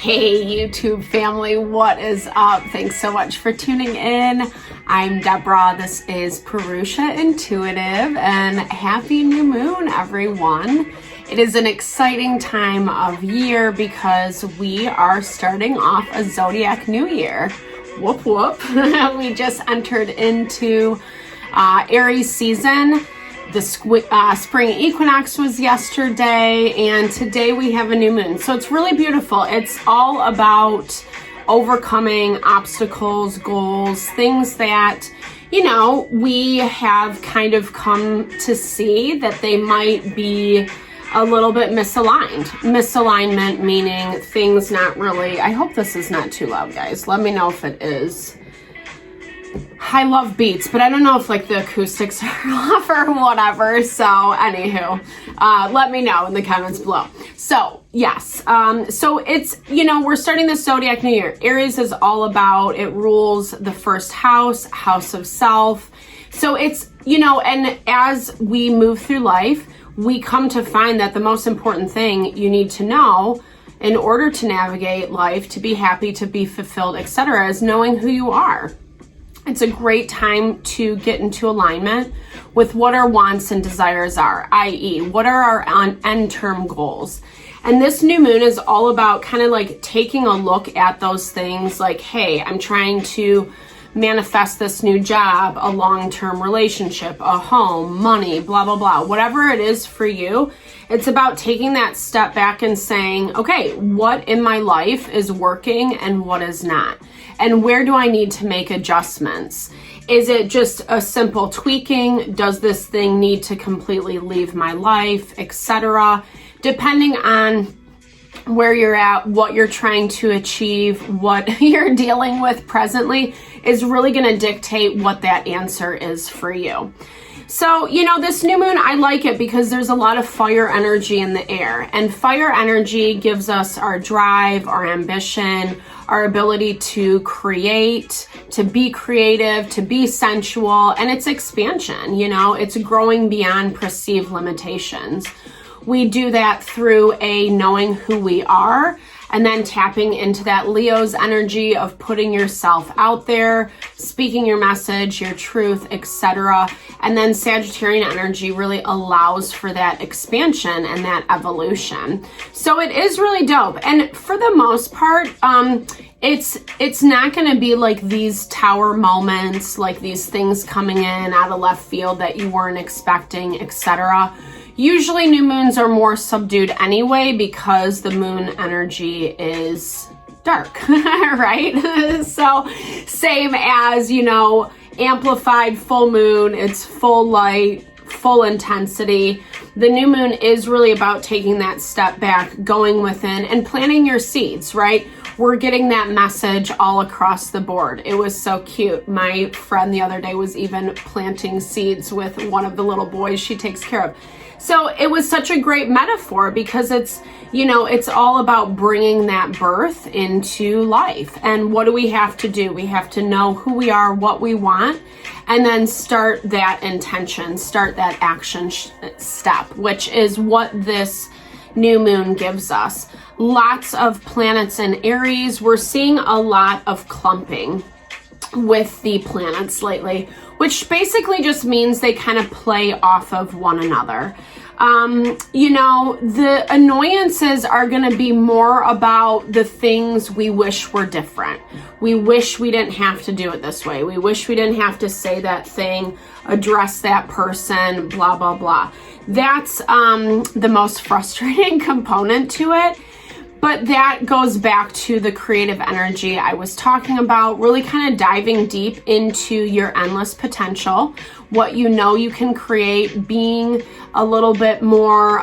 Hey YouTube family, what is up? Thanks so much for tuning in. I'm Deborah, this is Purusha Intuitive, and happy new moon everyone. It is an exciting time of year because we are starting off a zodiac new year. Whoop whoop. We just entered into Aries season. The spring equinox was yesterday, and today we have a new moon. So it's really beautiful. It's all about overcoming obstacles, goals, things that, you know, we have kind of come to see that they might be a little bit misaligned. Misalignment meaning things not really, I hope this is not too loud, guys. Let me know if it is. I love beats, but I don't know if like the acoustics are off or whatever. So anywho, let me know in the comments below. So yes, so it's, you know, we're starting the zodiac new year. Aries is all about, it rules the first house, house of self. So it's, you know, and as we move through life, we come to find that the most important thing you need to know in order to navigate life, to be happy, to be fulfilled, etc., is knowing who you are. It's a great time to get into alignment with what our wants and desires are, i.e., what are our end-term goals. And this new moon is all about kind of like taking a look at those things like, hey, I'm trying to manifest this new job, a long-term relationship, a home, money, blah, blah, blah. Whatever it is for you, it's about taking that step back and saying, okay, what in my life is working and what is not? And where do I need to make adjustments? Is it just a simple tweaking? Does this thing need to completely leave my life, etc.? Depending on where you're at, what you're trying to achieve, what you're dealing with presently is really going to dictate what that answer is for you. So, you know, this new moon, I like it because there's a lot of fire energy in the air, and fire energy gives us our drive, our ambition, our ability to create, to be creative, to be sensual, and it's expansion, you know, it's growing beyond perceived limitations. We do that through knowing who we are, and then tapping into that Leo's energy of putting yourself out there, speaking your message, your truth, etc. And then Sagittarian energy really allows for that expansion and that evolution. So it is really dope. And for the most part, it's not going to be like these tower moments, like these things coming in out of left field that you weren't expecting, etc. Usually new moons are more subdued anyway because the moon energy is dark, right? So same as, you know, amplified full moon, it's full light, full intensity. The new moon is really about taking that step back, going within and planting your seeds, right? We're getting that message all across the board. It was so cute. My friend the other day was even planting seeds with one of the little boys she takes care of. So it was such a great metaphor because it's, you know, it's all about bringing that birth into life. And what do we have to do? We have to know who we are, what we want, and then start that intention, start that action step, which is what this new moon gives us. Lots of planets in Aries. We're seeing a lot of clumping with the planets lately, which basically just means they kind of play off of one another. You know, the annoyances are going to be more about the things we wish were different. We wish we didn't have to do it this way. We wish we didn't have to say that thing, address that person, blah, blah, blah. That's the most frustrating component to it. But that goes back to the creative energy I was talking about, really kind of diving deep into your endless potential, what you know you can create, being a little bit more,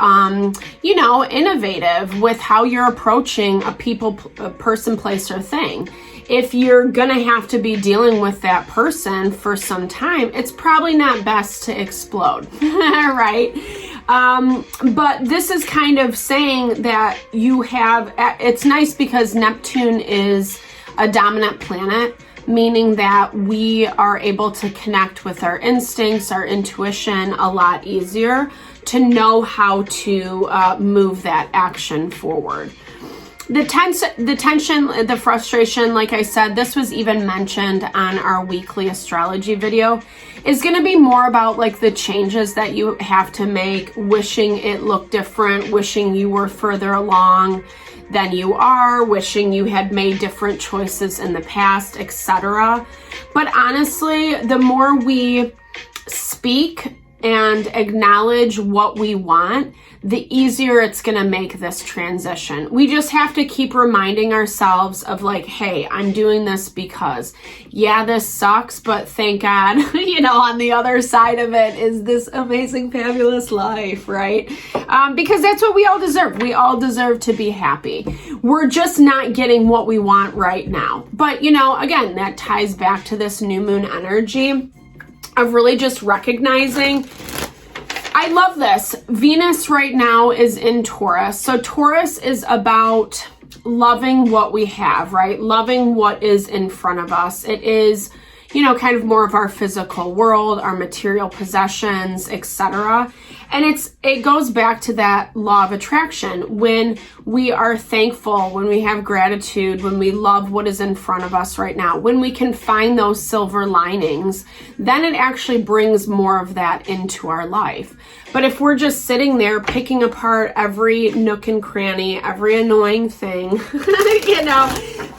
you know, innovative with how you're approaching a person, place, or thing. If you're gonna have to be dealing with that person for some time, it's probably not best to explode, right? But this is kind of saying that you have, it's nice because Neptune is a dominant planet, meaning that we are able to connect with our instincts, our intuition a lot easier to know how to move that action forward. The tension, the frustration, like I said, this was even mentioned on our weekly astrology video, is going to be more about like the changes that you have to make, wishing it looked different, wishing you were further along than you are, wishing you had made different choices in the past, etc. But honestly, the more we speak and acknowledge what we want, the easier it's going to make this transition. We just have to keep reminding ourselves of like, hey, I'm doing this because, yeah, this sucks, but thank God, on the other side of it is this amazing, fabulous life, right? Because that's what we all deserve. We all deserve to be happy. We're just not getting what we want right now. But, again, that ties back to this new moon energy of really just recognizing. I love this. Venus right now is in Taurus. So Taurus is about loving what we have, right? Loving what is in front of us. It is, kind of more of our physical world, our material possessions, etc. And it goes back to that law of attraction. When we are thankful, when we have gratitude, when we love what is in front of us right now, when we can find those silver linings, then it actually brings more of that into our life. But if we're just sitting there picking apart every nook and cranny, every annoying thing,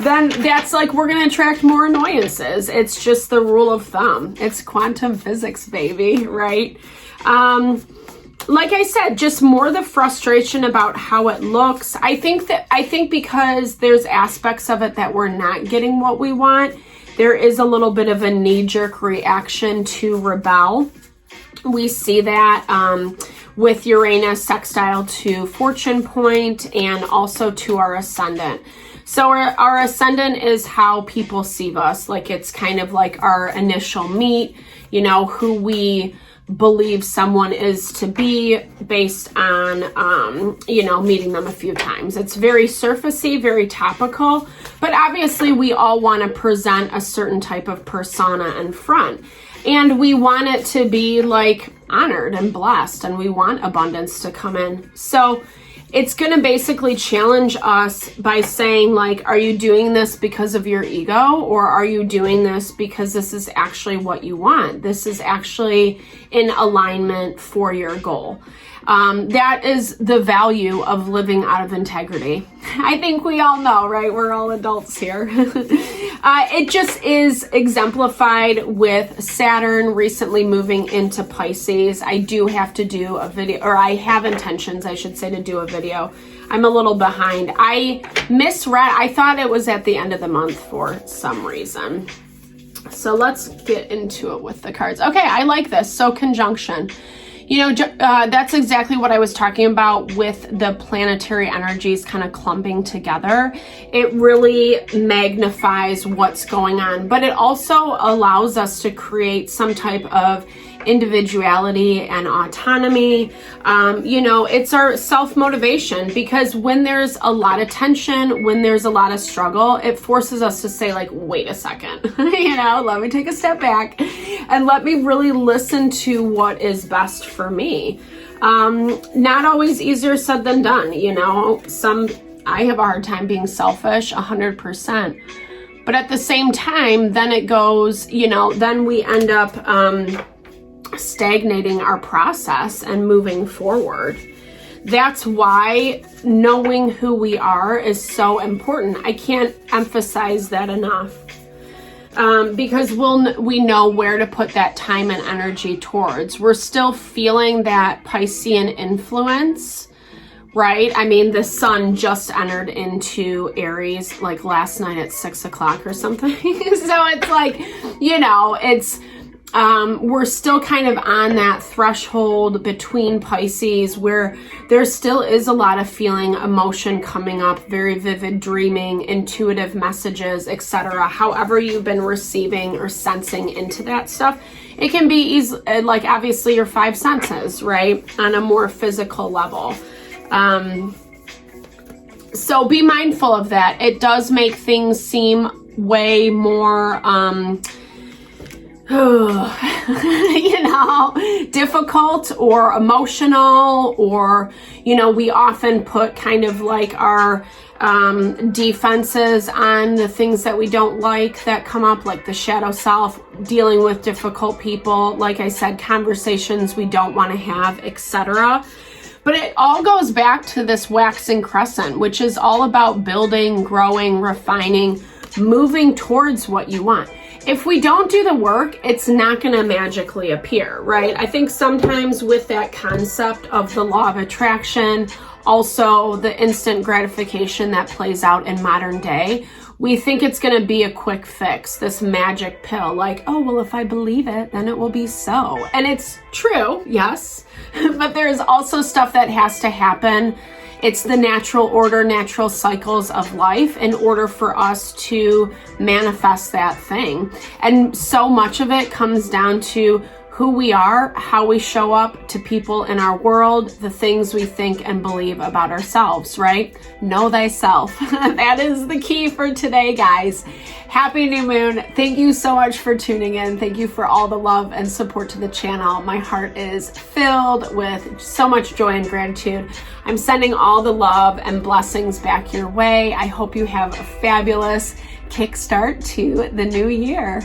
then that's like we're going to attract more annoyances. It's just the rule of thumb. It's quantum physics, baby, right? Like I said, just more the frustration about how it looks. I think because there's aspects of it that we're not getting what we want, there is a little bit of a knee-jerk reaction to rebel. We see that with Uranus sextile to Fortune Point and also to our ascendant. So our ascendant is how people see us. Like it's kind of like our initial meet, who we believe someone is to be based on, meeting them a few times. It's very surfacey, very topical, but obviously we all want to present a certain type of persona in front. And we want it to be like honored and blessed, and we want abundance to come in. So it's going to basically challenge us by saying like, are you doing this because of your ego, or are you doing this because this is actually what you want? This is actually in alignment for your goal. That is the value of living out of integrity. I think we all know, right? We're all adults here. It just is exemplified with Saturn recently moving into Pisces. I do have to do a video, or I have intentions, I should say, to do a video. I'm a little behind. I misread. I thought it was at the end of the month for some reason. So let's get into it with the cards. Okay, I like this. So conjunction. That's exactly what I was talking about with the planetary energies kind of clumping together. It really magnifies what's going on, but it also allows us to create some type of individuality and autonomy. It's our self-motivation, because when there's a lot of tension, when there's a lot of struggle, it forces us to say like, wait a second, let me take a step back and let me really listen to what is best for me. Not always easier said than done. I have a hard time being selfish 100%. But at the same time, then it goes, then we end up stagnating our process and moving forward. That's why knowing who we are is so important. I can't emphasize that enough. Because we know where to put that time and energy towards. We're still feeling that Piscean influence, right? I mean, the sun just entered into Aries like last night at 6 o'clock or something. So it's like, we're still kind of on that threshold between Pisces where there still is a lot of feeling, emotion coming up, very vivid dreaming, intuitive messages, etc. However you've been receiving or sensing into that stuff, it can be easy, like obviously your five senses, right? On a more physical level. So be mindful of that. It does make things seem way more, difficult or emotional, or, we often put kind of like our defenses on the things that we don't like that come up, like the shadow self, dealing with difficult people, like I said, conversations we don't want to have, etc. But it all goes back to this waxing crescent, which is all about building, growing, refining, moving towards what you want. If we don't do the work, it's not going to magically appear, right? I think sometimes with that concept of the law of attraction, also the instant gratification that plays out in modern day, we think it's going to be a quick fix, this magic pill, like, oh, well, if I believe it, then it will be so. And it's true, yes, but there's also stuff that has to happen. It's the natural order, natural cycles of life in order for us to manifest that thing. And so much of it comes down to who we are, how we show up to people in our world, the things we think and believe about ourselves, right? Know thyself. That is the key for today, guys. Happy new moon. Thank you so much for tuning in. Thank you for all the love and support to the channel. My heart is filled with so much joy and gratitude. I'm sending all the love and blessings back your way. I hope you have a fabulous kickstart to the new year.